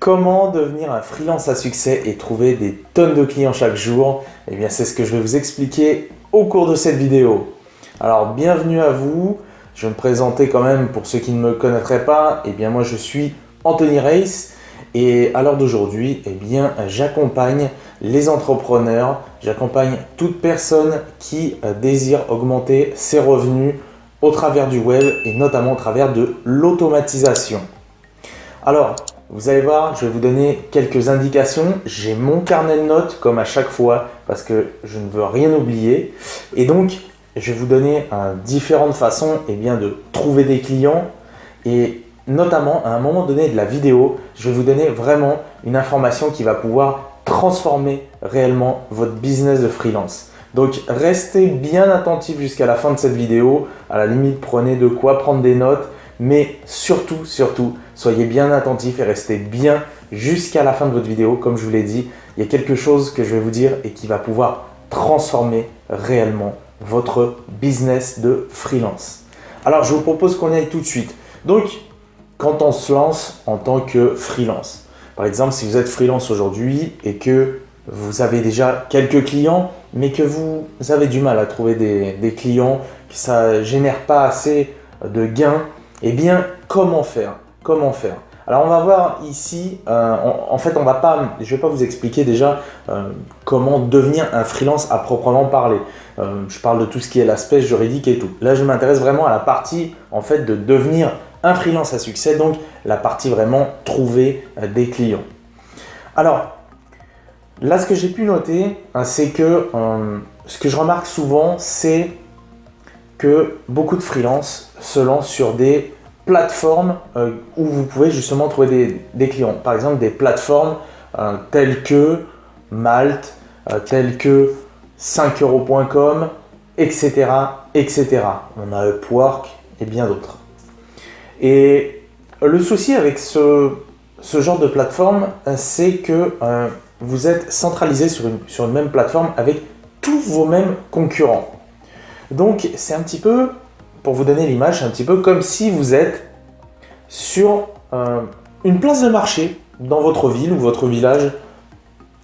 Comment devenir un freelance à succès et trouver des tonnes de clients chaque jour? Eh bien, c'est ce que je vais vous expliquer au cours de cette vidéo. Alors, bienvenue à vous. Je vais me présenter quand même pour ceux qui ne me connaîtraient pas. Eh bien, moi, je suis Anthony Reis et à l'heure d'aujourd'hui, eh bien, j'accompagne les entrepreneurs, j'accompagne toute personne qui désire augmenter ses revenus au travers du web et notamment au travers de l'automatisation. Alors, vous allez voir, je vais vous donner quelques indications. J'ai mon carnet de notes comme à chaque fois parce que je ne veux rien oublier. Et donc, je vais vous donner différentes façons de trouver des clients. Et notamment, à un moment donné de la vidéo, je vais vous donner vraiment une information qui va pouvoir transformer réellement votre business de freelance. Donc, restez bien attentifs jusqu'à la fin de cette vidéo. À la limite, prenez de quoi prendre des notes. Mais surtout, soyez bien attentifs et restez bien jusqu'à la fin de votre vidéo. Comme je vous l'ai dit, il y a quelque chose que je vais vous dire et qui va pouvoir transformer réellement votre business de freelance. Alors, je vous propose qu'on y aille tout de suite. Donc, quand on se lance en tant que freelance, par exemple, si vous êtes freelance aujourd'hui et que vous avez déjà quelques clients, mais que vous avez du mal à trouver des clients, que ça ne génère pas assez de gains, eh bien, comment faire? Alors, on va voir ici, en fait, je ne vais pas vous expliquer déjà comment devenir un freelance à proprement parler. Je parle de tout ce qui est l'aspect juridique et tout. Là, je m'intéresse vraiment à la partie, en fait, de devenir un freelance à succès, donc la partie vraiment trouver des clients. Alors, là, ce que j'ai pu noter, c'est que ce que je remarque souvent, c'est que beaucoup de freelance se lancent sur des plateformes où vous pouvez justement trouver des clients. Par exemple, des plateformes telles que Malte, telles que 5euros.com, etc., etc. On a Upwork et bien d'autres. Et le souci avec ce genre de plateforme, c'est que vous êtes centralisé sur une même plateforme avec tous vos mêmes concurrents. Donc, c'est un petit peu, pour vous donner l'image, c'est un petit peu comme si vous êtes sur une place de marché dans votre ville ou votre village.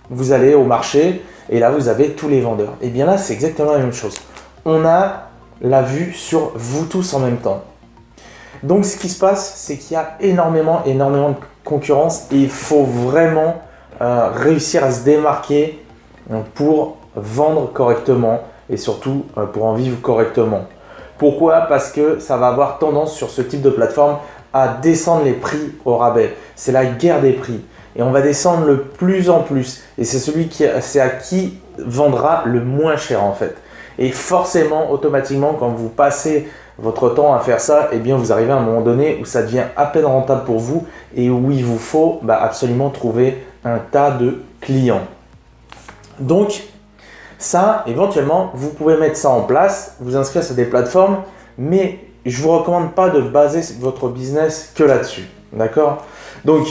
Vous allez au marché et là, vous avez tous les vendeurs. Et bien là, c'est exactement la même chose. On a la vue sur vous tous en même temps. Donc, ce qui se passe, c'est qu'il y a énormément de concurrence et il faut vraiment réussir à se démarquer pour vendre correctement et surtout pour en vivre correctement. Pourquoi? Parce que ça va avoir tendance sur ce type de plateforme à descendre les prix au rabais. C'est la guerre des prix et on va descendre le plus en plus et c'est à qui vendra le moins cher en fait. Et forcément, automatiquement, quand vous passez votre temps à faire ça, eh bien vous arrivez à un moment donné où ça devient à peine rentable pour vous et où il vous faut absolument trouver un tas de clients. Donc, ça, éventuellement, vous pouvez mettre ça en place, vous inscrire sur des plateformes, mais je ne vous recommande pas de baser votre business que là-dessus. D'accord? Donc,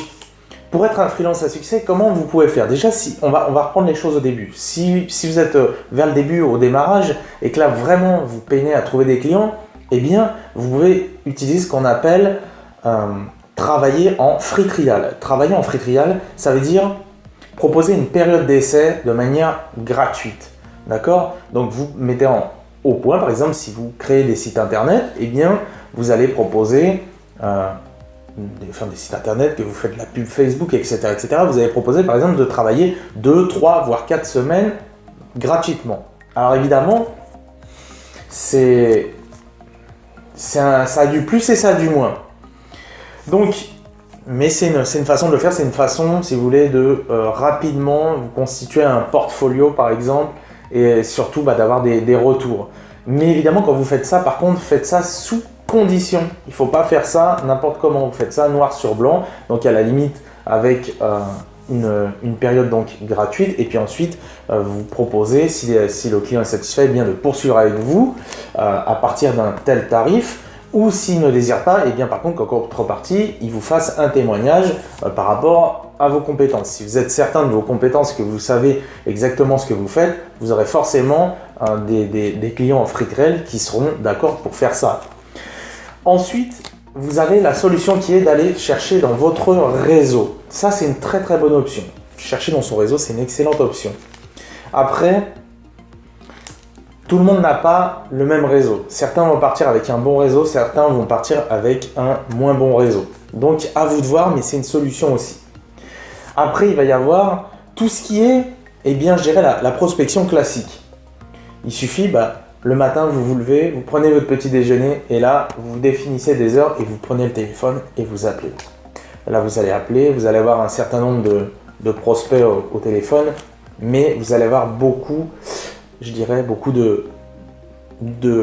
pour être un freelance à succès, comment vous pouvez faire? Déjà, on va reprendre les choses au début. Si vous êtes vers le début, au démarrage, et que là, vraiment, vous peinez à trouver des clients, eh bien, vous pouvez utiliser ce qu'on appelle travailler en free trial. Travailler en free trial, ça veut dire proposer une période d'essai de manière gratuite. D'accord? Donc, vous mettez au point, par exemple, si vous créez des sites internet, eh bien, vous allez proposer des sites internet, que vous faites de la pub Facebook, etc., etc. Vous allez proposer, par exemple, de travailler 2, 3, voire 4 semaines gratuitement. Alors, évidemment, ça a du plus et ça a du moins. Donc, mais c'est une façon de le faire, c'est une façon, si vous voulez, de rapidement vous constituer un portfolio, par exemple, et surtout d'avoir des retours. Mais évidemment, quand vous faites ça, par contre, faites ça sous condition. Il ne faut pas faire ça n'importe comment. Vous faites ça noir sur blanc, donc à la limite avec une période donc gratuite. Et puis ensuite, vous proposez, si le client est satisfait, eh bien de poursuivre avec vous à partir d'un tel tarif. Ou s'il ne désire pas, et bien par contre, qu'en contrepartie, il vous fasse un témoignage par rapport à vos compétences. Si vous êtes certain de vos compétences, que vous savez exactement ce que vous faites, vous aurez forcément des clients en free trial qui seront d'accord pour faire ça. Ensuite, vous avez la solution qui est d'aller chercher dans votre réseau. Ça, c'est une très très bonne option. Chercher dans son réseau, c'est une excellente option. Après, tout le monde n'a pas le même réseau. Certains vont partir avec un bon réseau, certains vont partir avec un moins bon réseau. Donc, à vous de voir, mais c'est une solution aussi. Après, il va y avoir tout ce qui est, eh bien, je dirais la prospection classique. Il suffit, le matin, vous vous levez, vous prenez votre petit déjeuner et là, vous définissez des heures et vous prenez le téléphone et vous appelez. Là, vous allez appeler, vous allez avoir un certain nombre de prospects au téléphone, mais vous allez avoir beaucoup, je dirais, beaucoup de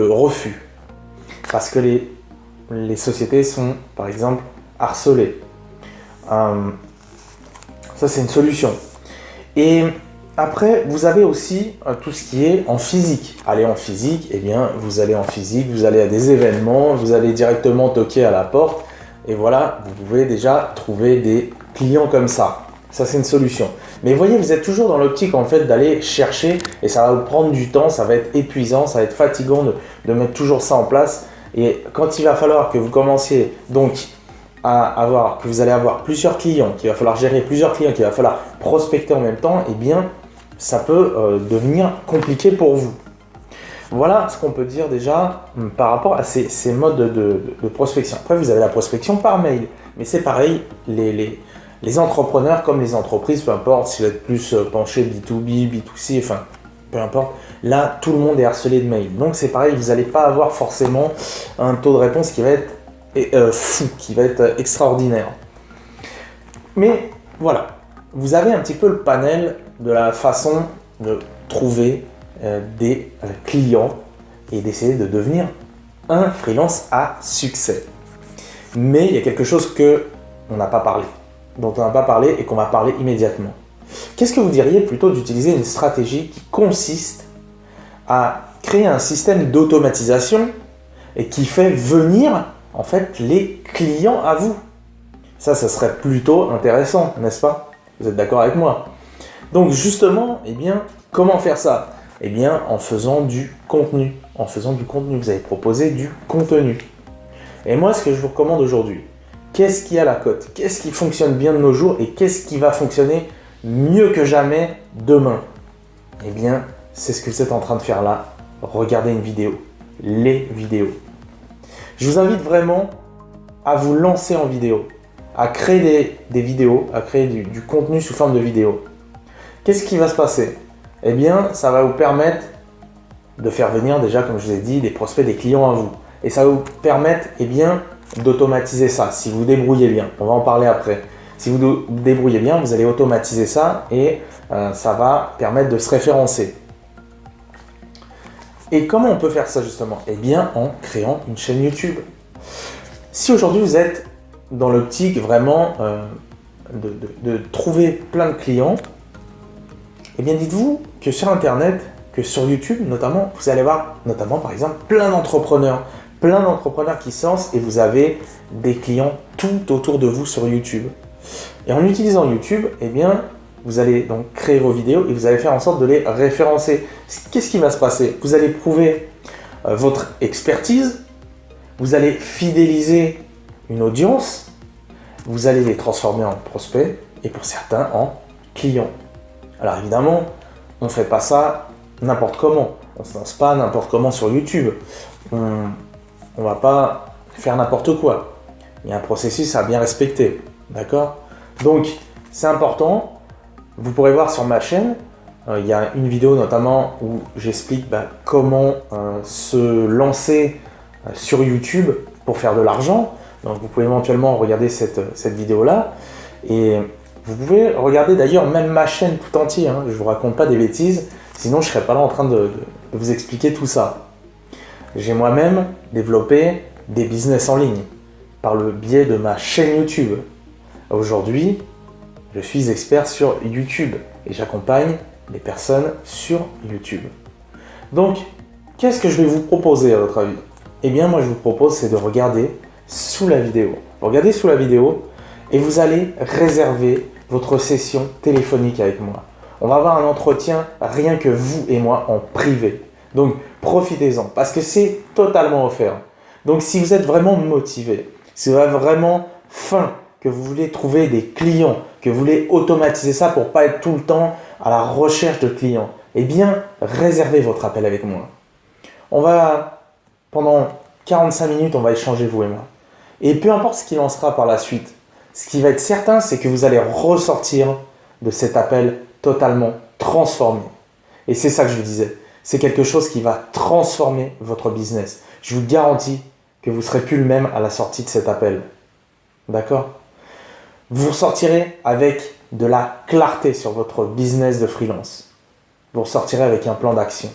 refus. Parce que les sociétés sont, par exemple, harcelées. Ça, c'est une solution. Et après, vous avez aussi tout ce qui est en physique. Aller en physique, eh bien, vous allez en physique, vous allez à des événements, vous allez directement toquer à la porte. Et voilà, vous pouvez déjà trouver des clients comme ça. Ça, c'est une solution. Mais voyez, vous êtes toujours dans l'optique en fait d'aller chercher et ça va vous prendre du temps, ça va être épuisant, ça va être fatigant de mettre toujours ça en place. Et quand il va falloir que vous commenciez donc que vous allez avoir plusieurs clients, qu'il va falloir gérer plusieurs clients, qu'il va falloir prospecter en même temps, eh bien, ça peut devenir compliqué pour vous. Voilà ce qu'on peut dire déjà par rapport à ces modes de prospection. Après, vous avez la prospection par mail, mais c'est pareil, les entrepreneurs comme les entreprises, peu importe si vous êtes plus penché B2B, B2C, enfin, peu importe, là, tout le monde est harcelé de mail. Donc, c'est pareil, vous n'allez pas avoir forcément un taux de réponse qui va être fou, qui va être extraordinaire. Mais voilà, vous avez un petit peu le panel de la façon de trouver des clients et d'essayer de devenir un freelance à succès. Mais il y a quelque chose dont on n'a pas parlé et qu'on va parler immédiatement. Qu'est-ce que vous diriez plutôt d'utiliser une stratégie qui consiste à créer un système d'automatisation et qui fait venir en fait les clients à vous? Ça serait plutôt intéressant, n'est-ce pas? Vous êtes d'accord avec moi? Donc justement, eh bien, comment faire ça? Eh bien, en faisant du contenu. En faisant du contenu, vous allez proposer du contenu. Et moi, ce que je vous recommande aujourd'hui, qu'est-ce qui a la cote? Qu'est-ce qui fonctionne bien de nos jours et qu'est-ce qui va fonctionner mieux que jamais demain? Eh bien, c'est ce que vous êtes en train de faire là. Regardez une vidéo. Les vidéos. Je vous invite vraiment à vous lancer en vidéo, à créer des vidéos, à créer du contenu sous forme de vidéo. Qu'est-ce qui va se passer? Eh bien, ça va vous permettre de faire venir déjà, comme je vous ai dit, des prospects, des clients à vous. Et ça va vous permettre, eh bien, d'automatiser ça, si vous débrouillez bien. On va en parler après. Si vous débrouillez bien, vous allez automatiser ça et ça va permettre de se référencer. Et comment on peut faire ça justement? Eh bien, en créant une chaîne YouTube. Si aujourd'hui vous êtes dans l'optique vraiment de trouver plein de clients, eh bien dites-vous que sur Internet, que sur YouTube notamment, vous allez voir notamment par exemple plein d'entrepreneurs qui se lancent et vous avez des clients tout autour de vous sur YouTube. Et en utilisant YouTube, eh bien, vous allez donc créer vos vidéos et vous allez faire en sorte de les référencer. Qu'est-ce qui va se passer? Vous allez prouver votre expertise, vous allez fidéliser une audience, vous allez les transformer en prospects et pour certains en clients. Alors évidemment, on ne fait pas ça n'importe comment. On ne se lance pas n'importe comment sur YouTube. On ne va pas faire n'importe quoi. Il y a un processus à bien respecter. D'accord? Donc, c'est important. Vous pourrez voir sur ma chaîne, il y a une vidéo notamment où j'explique comment se lancer sur YouTube pour faire de l'argent. Donc, vous pouvez éventuellement regarder cette vidéo-là. Et vous pouvez regarder d'ailleurs même ma chaîne tout entière. Je ne vous raconte pas des bêtises, sinon je ne serais pas là en train de vous expliquer tout ça. J'ai moi-même développé des business en ligne par le biais de ma chaîne YouTube. Aujourd'hui, je suis expert sur YouTube et j'accompagne les personnes sur YouTube. Donc, qu'est-ce que je vais vous proposer à votre avis? Eh bien, moi je vous propose c'est de regarder sous la vidéo. Regardez sous la vidéo et vous allez réserver votre session téléphonique avec moi. On va avoir un entretien rien que vous et moi en privé. Donc, profitez-en parce que c'est totalement offert. Donc, si vous êtes vraiment motivé, Si vous avez vraiment faim, que vous voulez trouver des clients, que vous voulez automatiser ça pour pas être tout le temps à la recherche de clients, eh bien, réservez votre appel avec moi. Pendant 45 minutes, on va échanger vous et moi. Et peu importe ce qu'il en sera par la suite, ce qui va être certain, c'est que vous allez ressortir de cet appel totalement transformé. Et c'est ça que je vous disais. C'est quelque chose qui va transformer votre business. Je vous garantis que vous ne serez plus le même à la sortie de cet appel. D'accord ? Vous ressortirez avec de la clarté sur votre business de freelance. Vous ressortirez avec un plan d'action.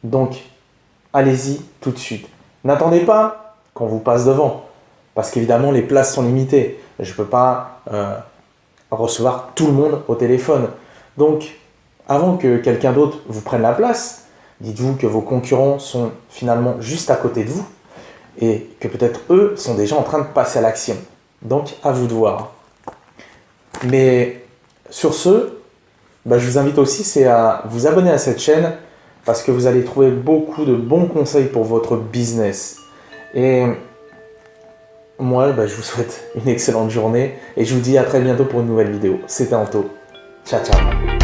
Donc, allez-y tout de suite. N'attendez pas qu'on vous passe devant. Parce qu'évidemment, les places sont limitées. Je ne peux pas recevoir tout le monde au téléphone. Donc, avant que quelqu'un d'autre vous prenne la place, dites-vous que vos concurrents sont finalement juste à côté de vous et que peut-être eux sont déjà en train de passer à l'action. Donc, à vous de voir. Mais sur ce, je vous invite aussi à vous abonner à cette chaîne parce que vous allez trouver beaucoup de bons conseils pour votre business. Et moi, je vous souhaite une excellente journée et je vous dis à très bientôt pour une nouvelle vidéo. C'était Anto. Ciao, ciao.